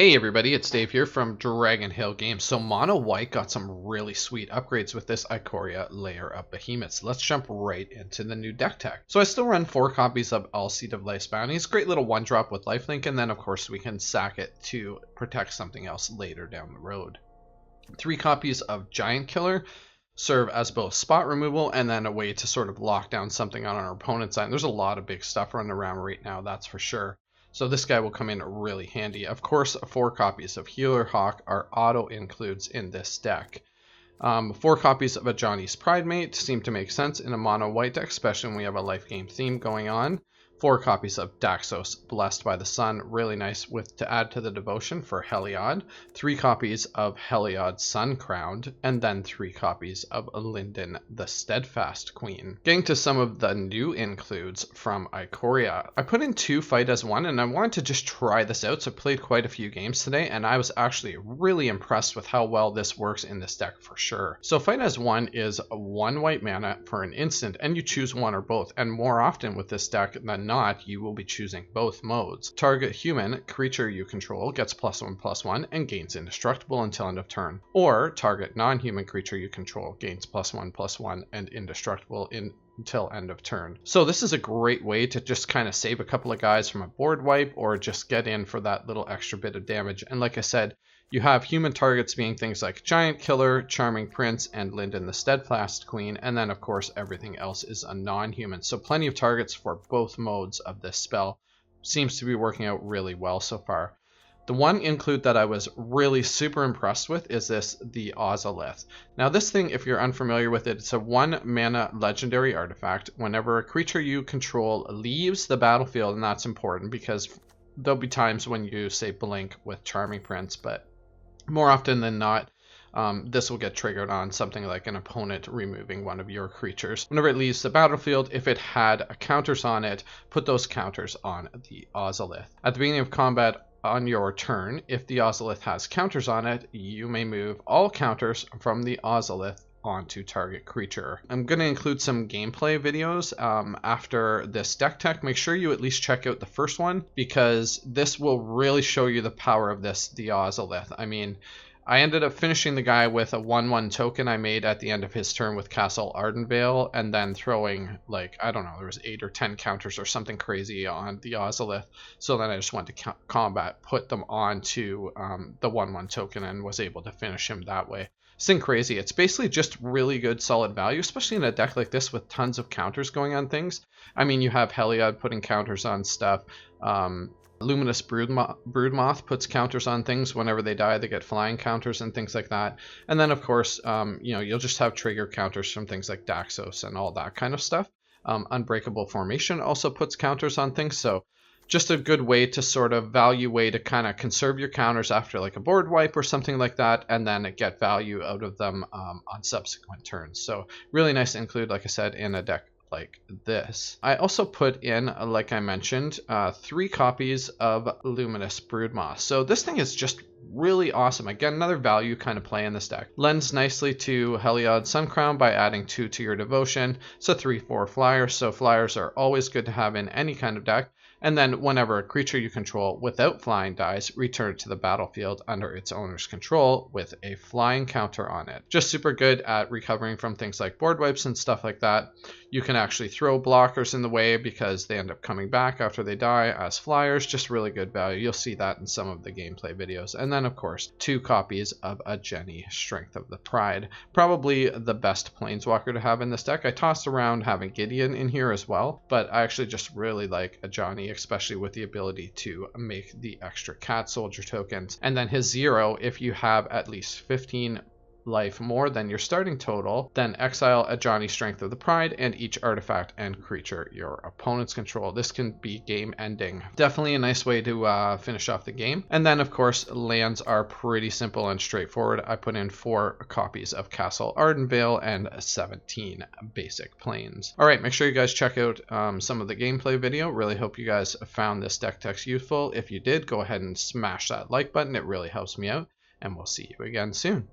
Hey everybody, it's Dave here from Dragonhill Games. So Mono White got some really sweet upgrades with this IKORIA layer of behemoths. Let's jump right into the new deck tech. So I still run 4 copies of All Seed of Life's Bounties. Great little 1-drop with lifelink, and then of course we can sack it to protect something else later down the road. 3 copies of Giant Killer serve as both spot removal and then a way to sort of lock down something on our opponent's side. There's a lot of big stuff running around right now, that's for sure. So this guy will come in really handy. Of course, 4 copies of Healer Hawk are auto includes in this deck. 4 copies of Ajani's Pridemate seem to make sense in a mono white deck, especially when we have a life game theme going on. 4 copies of Daxos, Blessed by the Sun, really nice with to add to the devotion for Heliod. 3 copies of Heliod, Sun Crowned, and then 3 copies of Linden, the Steadfast Queen. Getting to some of the new includes from IKORIA. I put in 2 Fight as 1, and I wanted to just try this out, so I played quite a few games today, and I was actually really impressed with how well this works in this deck for sure. So Fight as 1 is 1 white mana for an instant, and you choose one or both, and more often with this deck than not, you will be choosing both modes. Target human creature you control gets +1/+1 and gains indestructible until end of turn. Or target non-human creature you control gains +1/+1 and indestructible until end of turn. So this is a great way to just kind of save a couple of guys from a board wipe or just get in for that little extra bit of damage. And like I said, you have human targets being things like Giant Killer, Charming Prince, and Linden the Steadfast Queen, and then of course everything else is a non-human. So plenty of targets for both modes of this spell. Seems to be working out really well so far. The one include that I was really super impressed with is the Ozolith. Now this thing, if you're unfamiliar with it, it's a 1 mana legendary artifact. Whenever a creature you control leaves the battlefield, and that's important because there'll be times when you say blink with Charming Prince, but more often than not, this will get triggered on something like an opponent removing one of your creatures. Whenever it leaves the battlefield, if it had counters on it, put those counters on the Ozolith. At the beginning of combat on your turn, if the Ozolith has counters on it, you may move all counters from the Ozolith onto target creature. I'm going to include some gameplay videos after this deck tech. Make sure you at least check out the first one because this will really show you the power of the Ozolith. I mean, I ended up finishing the guy with a 1/1 token I made at the end of his turn with Castle Ardenvale, and then throwing, like, I don't know, there was 8 or 10 counters or something crazy on the Ozolith. So then I just went to combat, put them onto the 1/1 token, and was able to finish him that way. This thing crazy. It's basically just really good solid value, especially in a deck like this with tons of counters going on things. I mean, you have Heliod putting counters on stuff. Luminous Broodmoth puts counters on things. Whenever they die, they get flying counters and things like that. And then, of course, you'll just have trigger counters from things like Daxos and all that kind of stuff. Unbreakable Formation also puts counters on things. So just a good way to sort of way to kind of conserve your counters after like a board wipe or something like that, and then get value out of them on subsequent turns. So really nice to include, like I said, in a deck like this. I also put in, like I mentioned, 3 copies of Luminous Broodmoth. So this thing is just really awesome. Again, another value kind of play in this deck. Lends nicely to Heliod Suncrown by adding 2 to your devotion. It's a 3/4 flyer, so flyers are always good to have in any kind of deck. And then whenever a creature you control without flying dies, return it to the battlefield under its owner's control with a flying counter on it. Just super good at recovering from things like board wipes and stuff like that. You can actually throw blockers in the way because they end up coming back after they die as flyers. Just really good value. You'll see that in some of the gameplay videos. And then, of course, 2 copies of Ajani, Strength of the Pride. Probably the best planeswalker to have in this deck. I tossed around having Gideon in here as well, but I actually just really like Ajani, especially with the ability to make the extra cat soldier tokens. And then his 0, if you have at least 15 life more than your starting total, then exile Ajani, Strength of the Pride, and each artifact and creature your opponents control. This can be game ending. Definitely a nice way to finish off the game. And then, of course, lands are pretty simple and straightforward. I put in 4 copies of Castle Ardenvale and 17 basic planes. All right, make sure you guys check out some of the gameplay video. Really hope you guys found this deck text useful. If you did, go ahead and smash that like button. It really helps me out, and we'll see you again soon.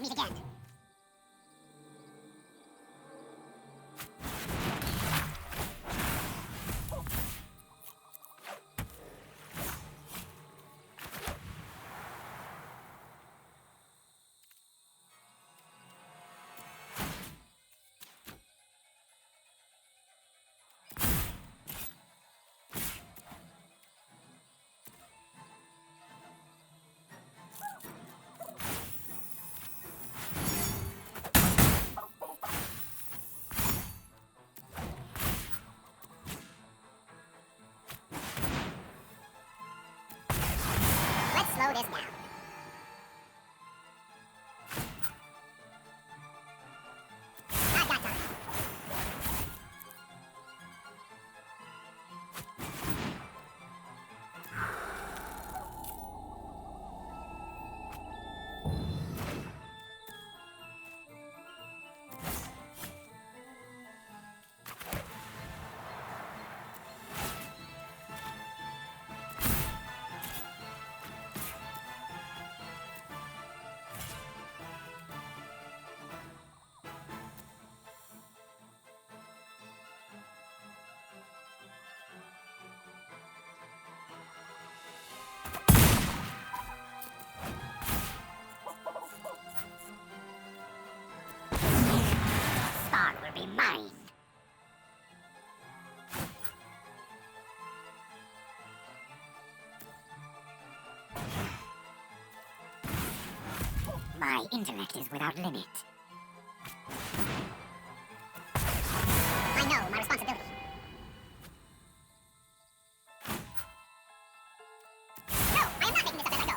shall meet again. Let's slow this down. I've got time. Star will be mine. My intellect is without limit. I know my responsibility. No, I am not making this up as I go.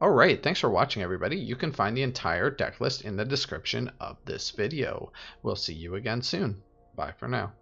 Alright, thanks for watching everybody. You can find the entire deck list in the description of this video. We'll see you again soon. Bye for now.